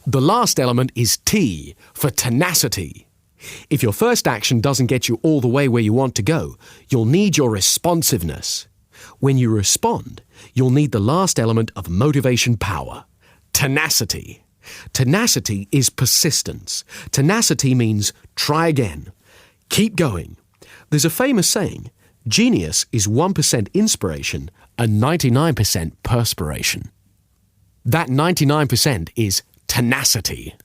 The last element is T for tenacity. If your first action doesn't get you all the way where you want to go, you'll need your responsiveness. When you respond, you'll need the last element of motivation power, tenacity. Tenacity is persistence. Tenacity means try again. Keep going. There's a famous saying, genius is 1% inspiration and 99% perspiration. That 99% is tenacity.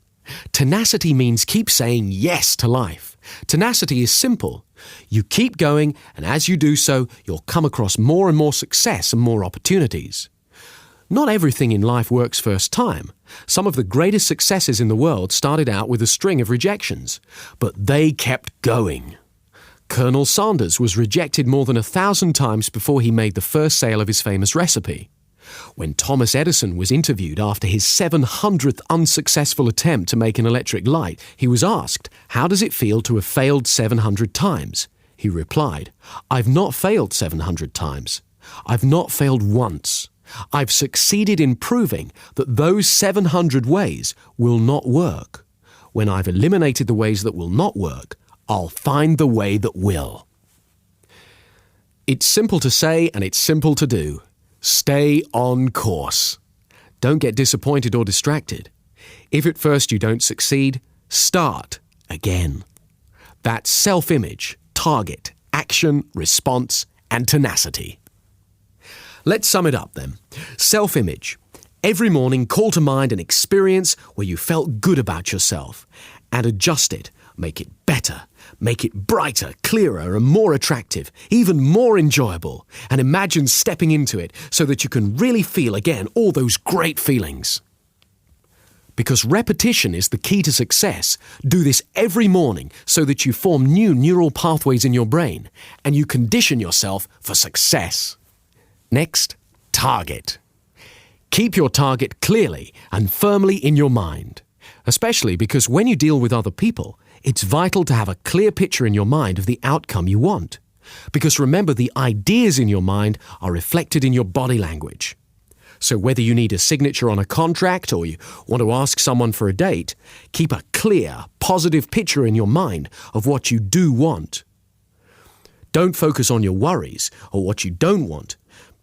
Tenacity means keep saying yes to life. Tenacity is simple. You keep going, and as you do so, you'll come across more and more success and more opportunities. Not everything in life works first time. Some of the greatest successes in the world started out with a string of rejections, but they kept going. Colonel Sanders was rejected more than 1,000 times before he made the first sale of his famous recipe. When Thomas Edison was interviewed after his 700th unsuccessful attempt to make an electric light, he was asked, "How does it feel to have failed 700 times?" He replied, "I've not failed 700 times. I've not failed once. I've succeeded in proving that those 700 ways will not work. When I've eliminated the ways that will not work, I'll find the way that will." It's simple to say and it's simple to do. Stay on course. Don't get disappointed or distracted. If at first you don't succeed, start again. That's self-image, target, action, response, and tenacity. Let's sum it up then. Self-image. Every morning, call to mind an experience where you felt good about yourself and adjust it. Make it better. Make it brighter, clearer, and more attractive, even more enjoyable. And imagine stepping into it so that you can really feel again all those great feelings. Because repetition is the key to success, do this every morning so that you form new neural pathways in your brain and you condition yourself for success. Next, target. Keep your target clearly and firmly in your mind, especially because when you deal with other people, it's vital to have a clear picture in your mind of the outcome you want. Because remember, the ideas in your mind are reflected in your body language. So whether you need a signature on a contract or you want to ask someone for a date, keep a clear, positive picture in your mind of what you do want. Don't focus on your worries or what you don't want.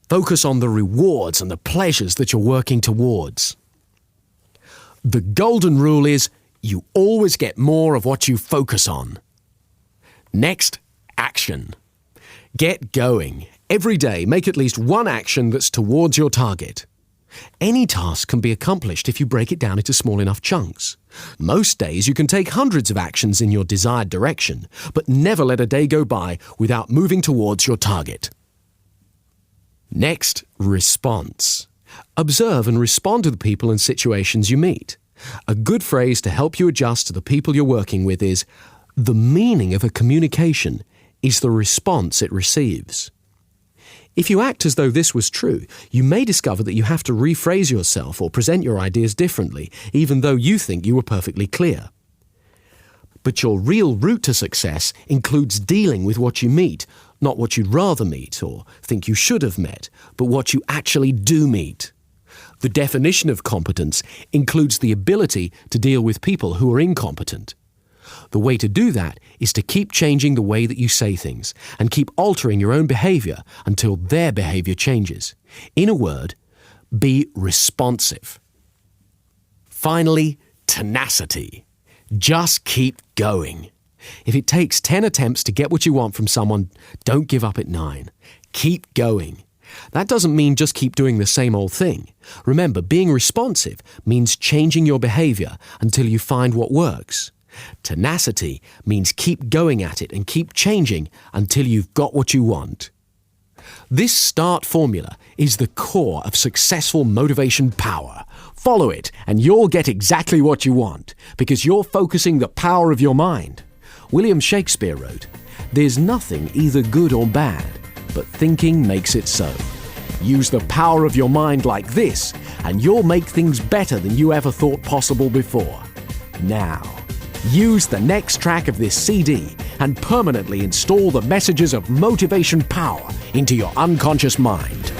Focus on the rewards and the pleasures that you're working towards. The golden rule is you always get more of what you focus on. Next, action. Get going. Every day, make at least one action that's towards your target. Any task can be accomplished if you break it down into small enough chunks. Most days you can take hundreds of actions in your desired direction, but never let a day go by without moving towards your target. Next, response. Observe and respond to the people and situations you meet. A good phrase to help you adjust to the people you're working with is, "The meaning of a communication is the response it receives." If you act as though this was true, you may discover that you have to rephrase yourself or present your ideas differently, even though you think you were perfectly clear. But your real route to success includes dealing with what you meet, not what you'd rather meet or think you should have met, but what you actually do meet. The definition of competence includes the ability to deal with people who are incompetent. The way to do that is to keep changing the way that you say things and keep altering your own behavior until their behavior changes. In a word, be responsive. Finally, tenacity. Just keep going. If it takes 10 attempts to get what you want from someone, don't give up at 9. Keep going. That doesn't mean just keep doing the same old thing. Remember, being responsive means changing your behavior until you find what works. Tenacity means keep going at it and keep changing until you've got what you want. This START formula is the core of successful motivation power. Follow it and you'll get exactly what you want because you're focusing the power of your mind. William Shakespeare wrote, "There's nothing either good or bad, but thinking makes it so." Use the power of your mind like this and you'll make things better than you ever thought possible before. Now, use the next track of this CD and permanently install the messages of motivation power into your unconscious mind.